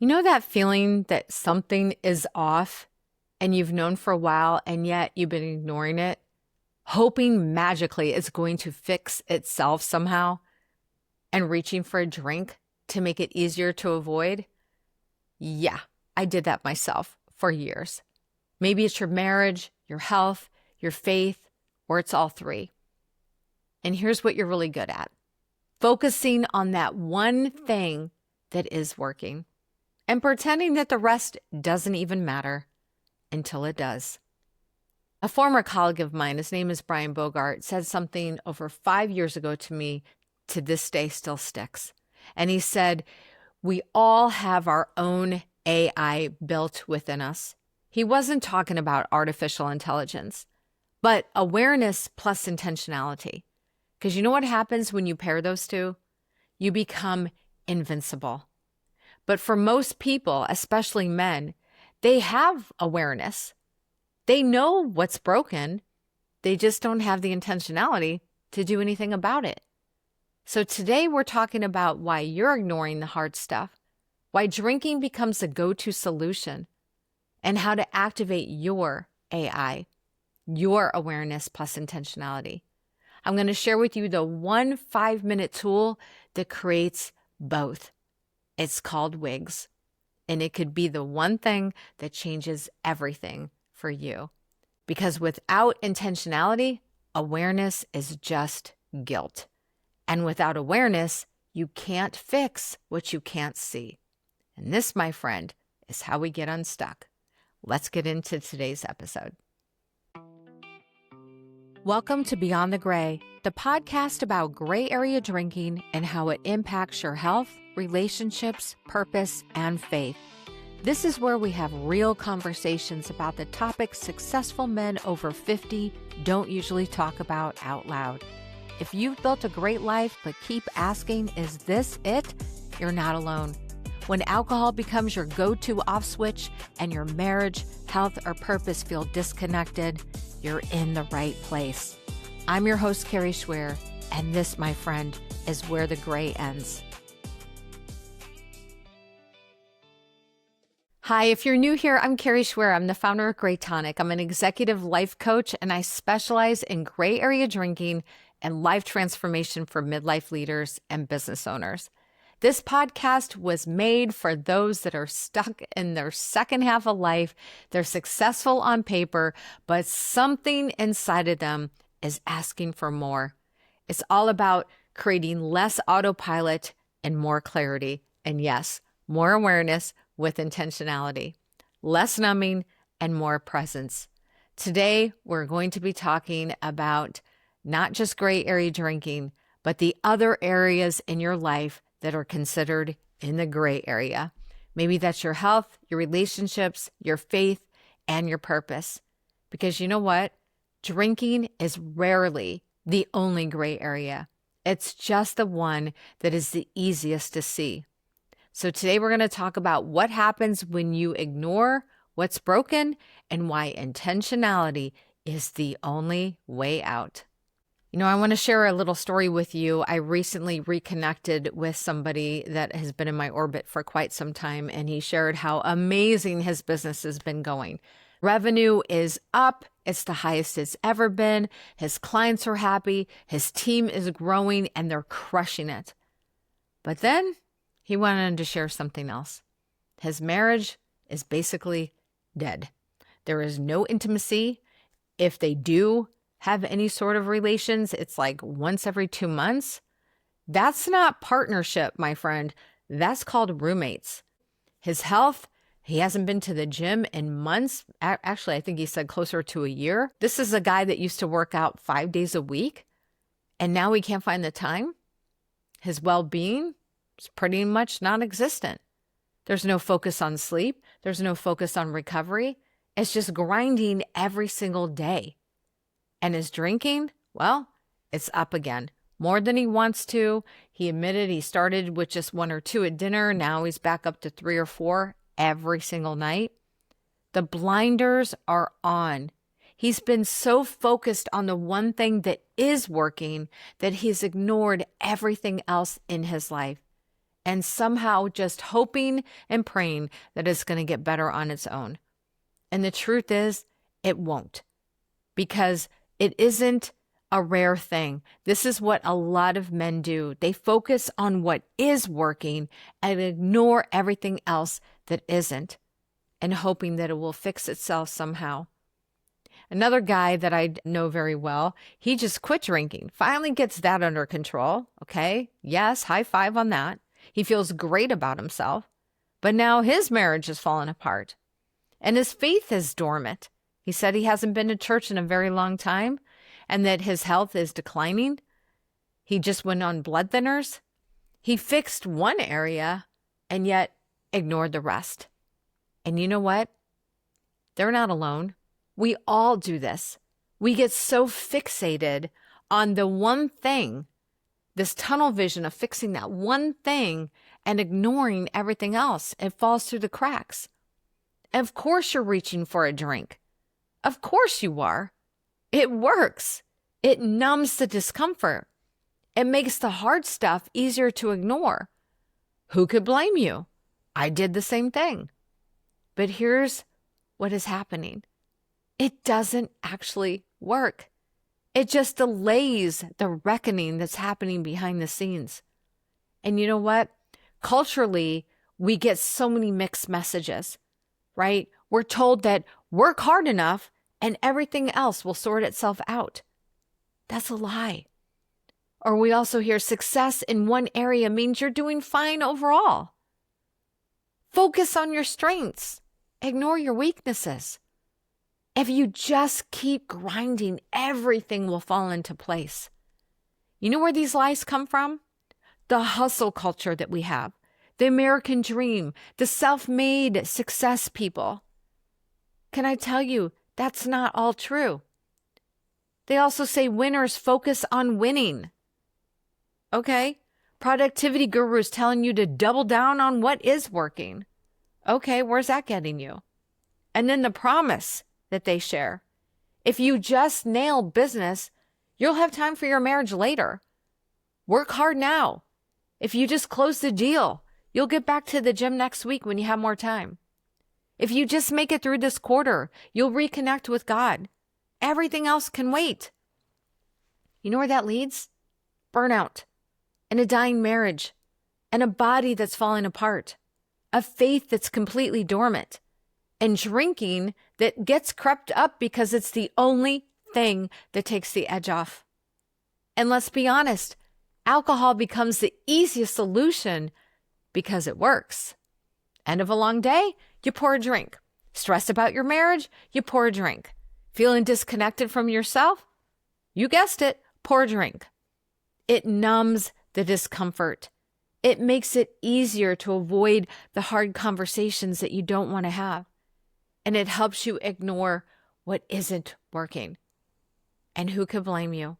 You know that feeling that something is off and you've known for a while and yet you've been ignoring it, hoping magically it's going to fix itself somehow and reaching for a drink to make it easier to avoid? Yeah, I did that myself for years. Maybe it's your marriage, your health, your faith, or it's all three. And here's what you're really good at: focusing on that one thing that is working and pretending that the rest doesn't even matter until it does. A former colleague of mine, his name is Brian Bogart, said something over 5 years ago to me, to this day still sticks. And he said, we all have our own AI built within us. He wasn't talking about artificial intelligence, but awareness plus intentionality. Because you know what happens when you pair those two? You become invincible. But for most people, especially men, they have awareness. They know what's broken. They just don't have the intentionality to do anything about it. So today we're talking about why you're ignoring the hard stuff, why drinking becomes a go-to solution, and how to activate your AI, your awareness plus intentionality. I'm going to share with you the 1 5-minute tool that creates both. It's called WIGS, and it could be the one thing that changes everything for you. Because without intentionality, awareness is just guilt. And without awareness, you can't fix what you can't see. And this, my friend, is how we get unstuck. Let's get into today's episode. Welcome to Beyond the Gray, the podcast about gray area drinking and how it impacts your health, relationships, purpose, and faith. This is where we have real conversations about the topics successful men over 50 don't usually talk about out loud. If you've built a great life but keep asking, is this it? You're not alone. When alcohol becomes your go-to off switch and your marriage, health, or purpose feel disconnected, you're in the right place. I'm your host, Kari Schwear, and this, my friend, is where the gray ends. Hi, if you're new here, I'm Kari Schwear. I'm the founder of Gray Tonic. I'm an executive life coach, and I specialize in gray area drinking and life transformation for midlife leaders and business owners. This podcast was made for those that are stuck in their second half of life. They're successful on paper, but something inside of them is asking for more. It's all about creating less autopilot and more clarity. And yes, more awareness with intentionality, less numbing and more presence. Today, we're going to be talking about not just gray area drinking, but the other areas in your life that are considered in the gray area. Maybe that's your health, your relationships, your faith, and your purpose. Because you know what? Drinking is rarely the only gray area. It's just the one that is the easiest to see. So today we're going to talk about what happens when you ignore what's broken and why intentionality is the only way out. You know, I want to share a little story with you. I recently reconnected with somebody that has been in my orbit for quite some time, and he shared how amazing his business has been going. Revenue is up. It's the highest it's ever been. His clients are happy. His team is growing, and they're crushing it. But then he went on to share something else. His marriage is basically dead. There is no intimacy. If they do have any sort of relations, it's like once every 2 months. That's not partnership, my friend. That's called roommates. His health, he hasn't been to the gym in months. Actually, I think he said closer to a year. This is a guy that used to work out 5 days a week, and now he can't find the time. His well-being is pretty much non-existent. There's no focus on sleep. There's no focus on recovery. It's just grinding every single day. And his drinking, well, it's up again. More than he wants to. He admitted he started with just 1 or 2 at dinner. Now he's back up to 3 or 4 every single night. The blinders are on. He's been so focused on the one thing that is working that he's ignored everything else in his life. and somehow just hoping and praying that it's going to get better on its own. And the truth is, it won't, because it isn't a rare thing. This is what a lot of men do. They focus on what is working and ignore everything else that isn't, and hoping that it will fix itself somehow. Another guy that I know very well, he just quit drinking, finally gets that under control. Okay, yes, high five on that. He feels great about himself, but now his marriage has fallen apart and his faith is dormant. He said he hasn't been to church in a very long time and that his health is declining. He just went on blood thinners. He fixed one area and yet ignored the rest. And you know what? They're not alone. We all do this. We get so fixated on the one thing, this tunnel vision of fixing that one thing and ignoring everything else. It falls through the cracks. Of course you're reaching for a drink. Of course you are. It works. It numbs the discomfort. It makes the hard stuff easier to ignore. Who could blame you? I did the same thing. But here's what is happening. It doesn't actually work. It just delays the reckoning that's happening behind the scenes. And you know what? Culturally, we get so many mixed messages, right? We're told that work hard enough and everything else will sort itself out. That's a lie. Or we also hear success in one area means you're doing fine overall. Focus on your strengths. Ignore your weaknesses. If you just keep grinding, everything will fall into place. You know where these lies come from? The hustle culture that we have, the American dream, the self-made success people. Can I tell you, that's not all true. They also say winners focus on winning. Okay, productivity gurus telling you to double down on what is working. Okay, where's that getting you? And then the promise that they share. If you just nail business, you'll have time for your marriage later. Work hard now. If you just close the deal, you'll get back to the gym next week when you have more time. If you just make it through this quarter, you'll reconnect with God. Everything else can wait. You know where that leads? Burnout, and a dying marriage, and a body that's falling apart, a faith that's completely dormant, and drinking that gets crept up because it's the only thing that takes the edge off. And let's be honest, alcohol becomes the easiest solution because it works. End of a long day, you pour a drink. Stressed about your marriage, you pour a drink. Feeling disconnected from yourself? You guessed it, pour a drink. It numbs the discomfort. It makes it easier to avoid the hard conversations that you don't want to have. And it helps you ignore what isn't working. And who could blame you?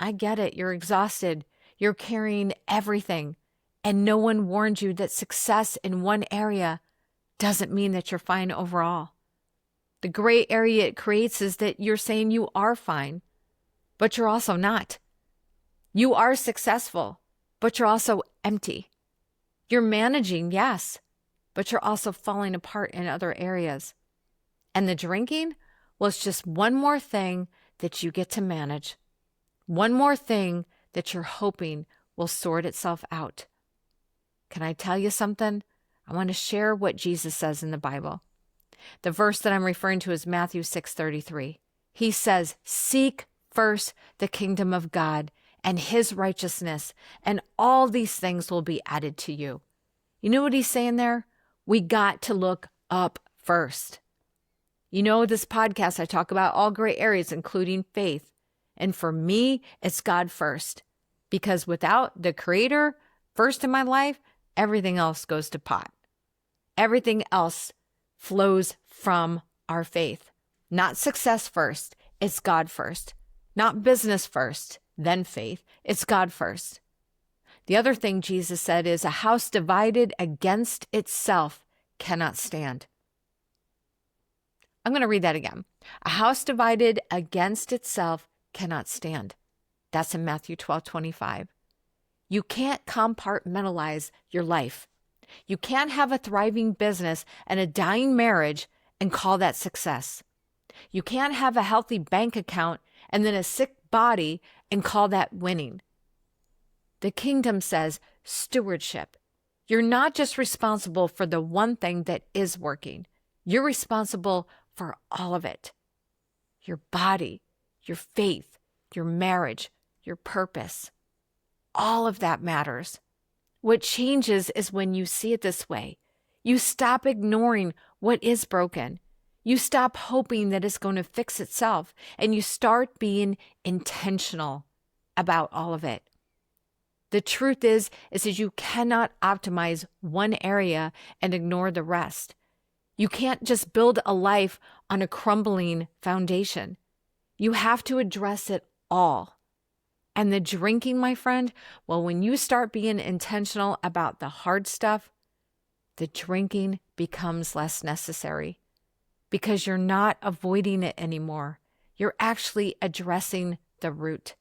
I get it. You're exhausted. You're carrying everything. And no one warned you that success in one area doesn't mean that you're fine overall. The gray area it creates is that you're saying you are fine, but you're also not. You are successful, but you're also empty. You're managing, yes, but you're also falling apart in other areas. And the drinking was just one more thing that you get to manage. One more thing that you're hoping will sort itself out. Can I tell you something? I want to share what Jesus says in the Bible. The verse that I'm referring to is Matthew 6:33. He says, "Seek first the kingdom of God and his righteousness, and all these things will be added to you." You know what he's saying there? We got to look up first. You know, this podcast, I talk about all gray areas, including faith. And for me, it's God first. Because without the Creator first in my life, everything else goes to pot. Everything else flows from our faith. Not success first, it's God first. Not business first, then faith. It's God first. The other thing Jesus said is, a house divided against itself cannot stand. I'm going to read that again. A house divided against itself cannot stand. That's in Matthew 12:25. You can't compartmentalize your life. You can't have a thriving business and a dying marriage and call that success. You can't have a healthy bank account and then a sick body and call that winning. The kingdom says stewardship. You're not just responsible for the one thing that is working. You're responsible for all of it. Your body, your faith, your marriage, your purpose. All of that matters. What changes is when you see it this way. You stop ignoring what is broken. You stop hoping that it's going to fix itself, and you start being intentional about all of it. The truth is that you cannot optimize one area and ignore the rest. You can't just build a life on a crumbling foundation. You have to address it all. And the drinking, my friend, well, when you start being intentional about the hard stuff, the drinking becomes less necessary because you're not avoiding it anymore. You're actually addressing the root.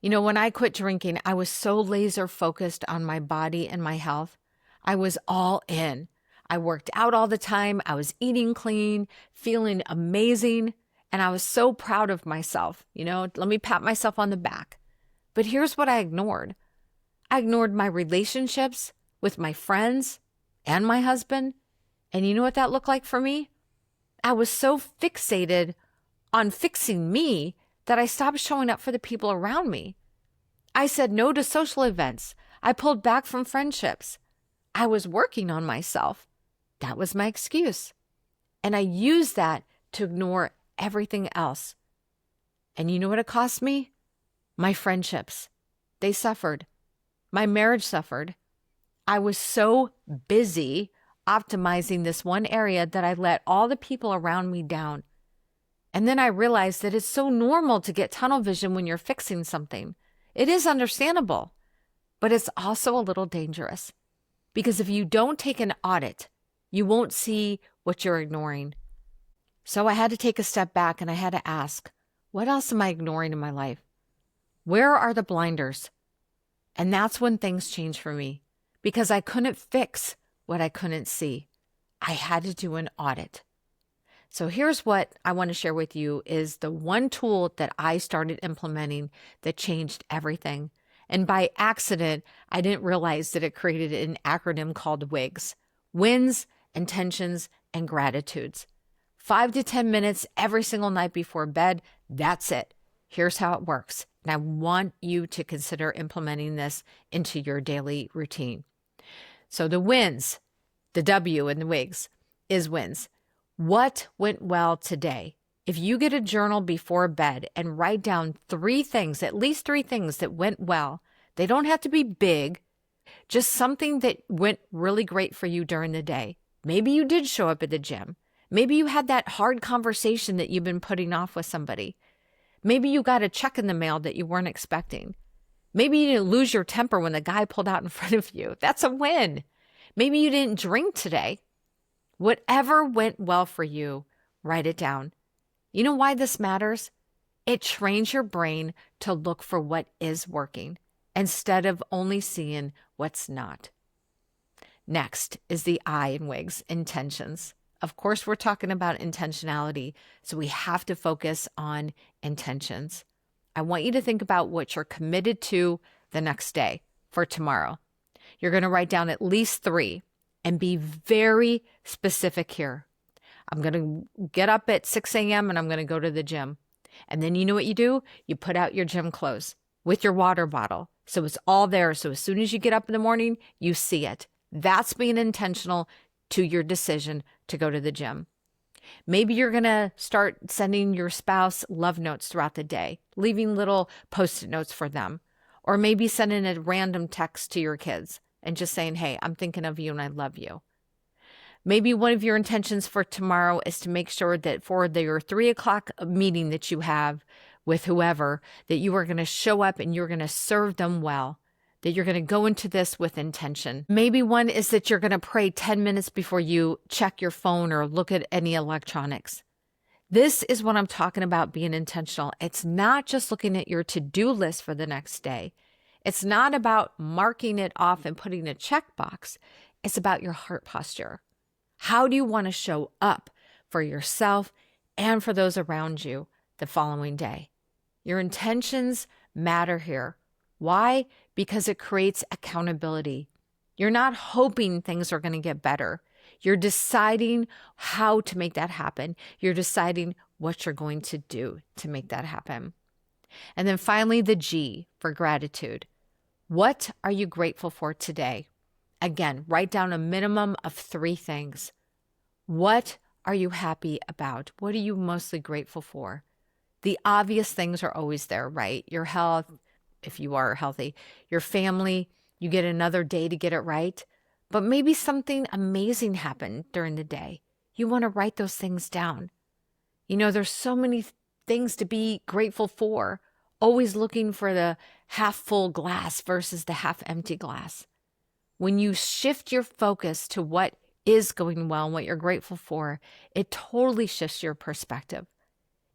You know, when I quit drinking, I was so laser focused on my body and my health. I was all in. I worked out all the time. I was eating clean, feeling amazing. And I was so proud of myself. You know, let me pat myself on the back. But here's what I ignored. I ignored my relationships with my friends and my husband. And you know what that looked like for me? I was so fixated on fixing me that I stopped showing up for the people around me. I said no to social events. I pulled back from friendships. I was working on myself. That was my excuse. And I used that to ignore everything else. And you know what it cost me? My friendships. They suffered. My marriage suffered. I was so busy optimizing this one area that I let all the people around me down. And then I realized that it's so normal to get tunnel vision when you're fixing something. It is understandable, but it's also a little dangerous because if you don't take an audit, you won't see what you're ignoring. So I had to take a step back and I had to ask, what else am I ignoring in my life? Where are the blinders? And that's when things changed for me because I couldn't fix what I couldn't see. I had to do an audit. So here's what I want to share with you is the one tool that I started implementing that changed everything. And by accident, I didn't realize that it created an acronym called WIGS, Wins, Intentions, and Gratitudes. 5 to 10 minutes every single night before bed. That's it. Here's how it works. And I want you to consider implementing this into your daily routine. So the wins, the W in the WIGS is wins. What went well today? If you get a journal before bed and write down 3 things, at least 3 things that went well, they don't have to be big, just something that went really great for you during the day. Maybe you did show up at the gym. Maybe you had that hard conversation that you've been putting off with somebody. Maybe you got a check in the mail that you weren't expecting. Maybe you didn't lose your temper when the guy pulled out in front of you. That's a win. Maybe you didn't drink today. Whatever went well for you, write it down. You know why this matters? It trains your brain to look for what is working instead of only seeing what's not. Next is the I in WIGS, intentions. Of course, we're talking about intentionality, so we have to focus on intentions. I want you to think about what you're committed to the next day for tomorrow. You're going to write down at least 3 and be very specific here. I'm going to get up at 6 a.m. and I'm going to go to the gym. And then you know what you do? You put out your gym clothes with your water bottle. So it's all there. So as soon as you get up in the morning, you see it. That's being intentional to your decision to go to the gym. Maybe you're going to start sending your spouse love notes throughout the day, leaving little Post-it notes for them, or maybe sending a random text to your kids and just saying, hey, I'm thinking of you and I love you. Maybe one of your intentions for tomorrow is to make sure that for your 3 o'clock meeting that you have with whoever, that you are going to show up and you're going to serve them well, that you're going to go into this with intention. Maybe one is that you're going to pray 10 minutes before you check your phone or look at any electronics. This is what I'm talking about being intentional. It's not just looking at your to-do list for the next day. It's not about marking it off and putting a checkbox. It's about your heart posture. How do you want to show up for yourself and for those around you the following day? Your intentions matter here. Why? Because it creates accountability. You're not hoping things are going to get better. You're deciding how to make that happen. You're deciding what you're going to do to make that happen. And then finally, the G for gratitude. What are you grateful for today? Again, write down a minimum of 3 things. What are you happy about? What are you mostly grateful for? The obvious things are always there, right? Your health, if you are healthy, your family, you get another day to get it right. But maybe something amazing happened during the day. You want to write those things down. There's so many things to be grateful for, always looking for the half full glass versus the half empty glass. When you shift your focus to what is going well and what you're grateful for, it totally shifts your perspective.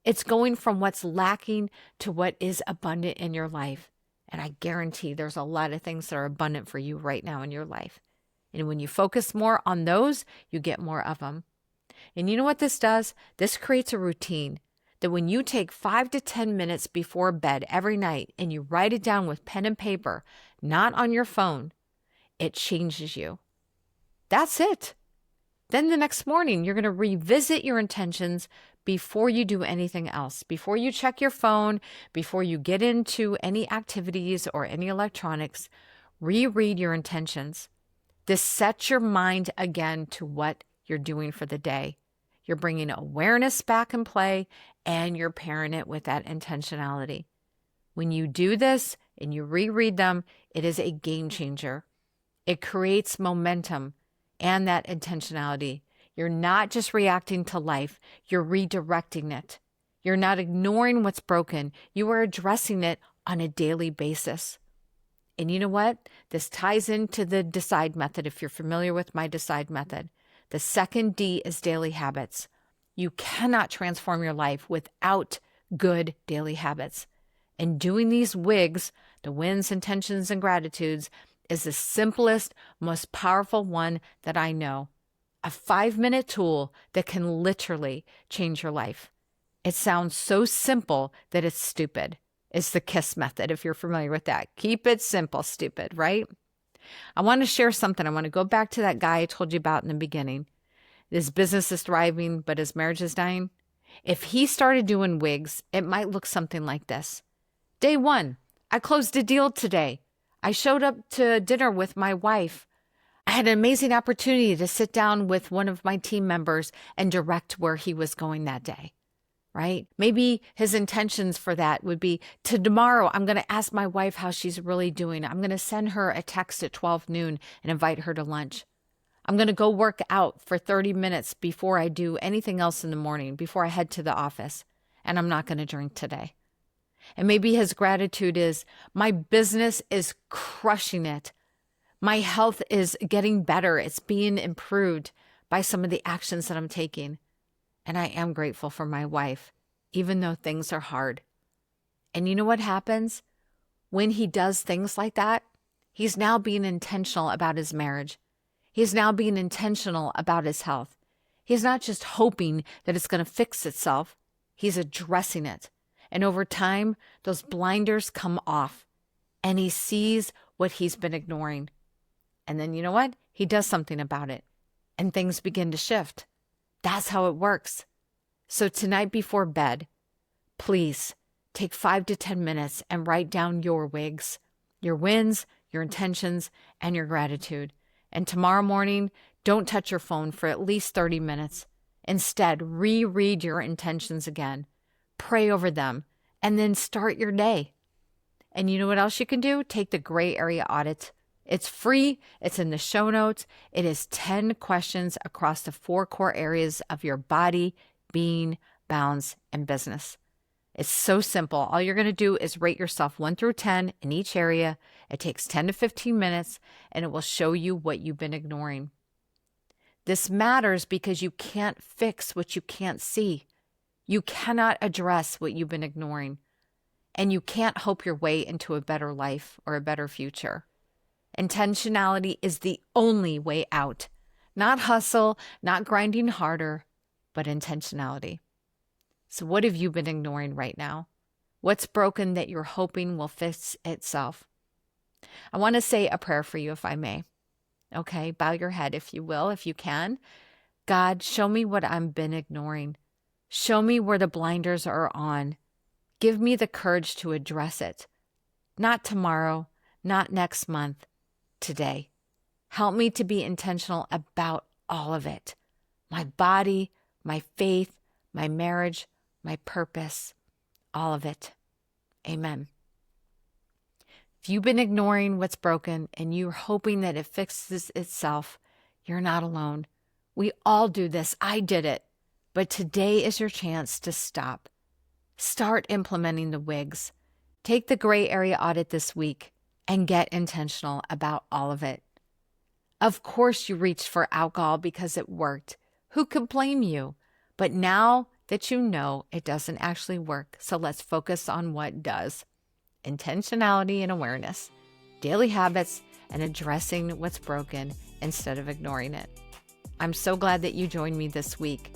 It's going from what's lacking to what is abundant in your life. And I guarantee there's a lot of things that are abundant for you right now in your life. And when you focus more on those, you get more of them. And you know what this does? This creates a routine that when you take 5 to 10 minutes before bed every night and you write it down with pen and paper, not on your phone, it changes you. That's it. Then the next morning, you're going to revisit your intentions before you do anything else, before you check your phone, before you get into any activities or any electronics. Reread your intentions. This sets your mind again to what you're doing for the day. You're bringing awareness back in play, and you're pairing it with that intentionality. When you do this and you reread them, it is a game changer. It creates momentum and that intentionality. You're not just reacting to life, you're redirecting it. You're not ignoring what's broken. You are addressing it on a daily basis. And you know what? This ties into the DECIDE method, if you're familiar with my DECIDE method. The second D is daily habits. You cannot transform your life without good daily habits. And doing these WIGS, the wins, intentions, and gratitudes, is the simplest, most powerful one that I know. A 5-minute tool that can literally change your life. It sounds so simple that it's stupid. It's the KISS method, if you're familiar with that. Keep it simple, stupid, right? I want to share something. I want to go back to that guy I told you about in the beginning. His business is thriving, but his marriage is dying. If he started doing WIGS, it might look something like this. Day 1, I closed a deal today. I showed up to dinner with my wife. I had an amazing opportunity to sit down with one of my team members and direct where he was going that day, right? Maybe his intentions for that would be to tomorrow, I'm going to ask my wife how she's really doing. I'm going to send her a text at 12 noon and invite her to lunch. I'm going to go work out for 30 minutes before I do anything else in the morning, before I head to the office. And I'm not going to drink today. And maybe his gratitude is, my business is crushing it. My health is getting better. It's being improved by some of the actions that I'm taking. And I am grateful for my wife, even though things are hard. And you know what happens? When he does things like that, he's now being intentional about his marriage. He's now being intentional about his health. He's not just hoping that it's going to fix itself. He's addressing it. And over time, those blinders come off and he sees what he's been ignoring. And then you know what? He does something about it and things begin to shift. That's how it works. So tonight before bed, please take 5 to 10 minutes and write down your WIGS, your wins, your intentions, and your gratitude. And tomorrow morning, don't touch your phone for at least 30 minutes. Instead, reread your intentions again, pray over them, and then start your day. And you know what else you can do? Take the gray area audit. It's free. It's in the show notes. It is 10 questions across the 4 core areas of your body, being, balance, and business. It's so simple. All you're going to do is rate yourself 1 through 10 in each area. It takes 10 to 15 minutes, and it will show you what you've been ignoring. This matters because you can't fix what you can't see. You cannot address what you've been ignoring. and you can't hope your way into a better life or a better future. Intentionality is the only way out. Not hustle, not grinding harder, but intentionality. So what have you been ignoring right now? What's broken that you're hoping will fix itself? I want to say a prayer for you, if I may. Okay, bow your head if you will, if you can. God, show me what I've been ignoring. Show me where the blinders are on. Give me the courage to address it. Not tomorrow, not next month, today. Help me to be intentional about all of it. My body, my faith, my marriage, my purpose, all of it. Amen. If you've been ignoring what's broken and you're hoping that it fixes itself, you're not alone. We all do this. I did it. But today is your chance to stop. Start implementing the WIGS. Take the gray area audit this week and get intentional about all of it. Of course you reached for alcohol because it worked. Who could blame you? But now that you know it doesn't actually work, so let's focus on what does. Intentionality and awareness, daily habits, and addressing what's broken instead of ignoring it. I'm so glad that you joined me this week.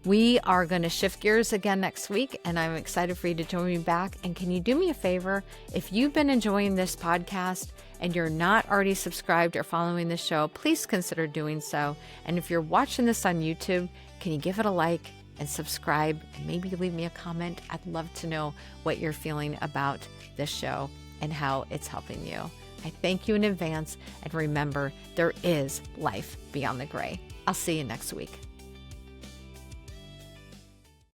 We are going to shift gears again next week, and I'm excited for you to join me back. And can you do me a favor? If you've been enjoying this podcast and you're not already subscribed or following the show, please consider doing so. And if you're watching this on YouTube, can you give it a like and subscribe and maybe leave me a comment? I'd love to know what you're feeling about this show and how it's helping you. I thank you in advance, and remember, there is life beyond the gray. I'll see you next week.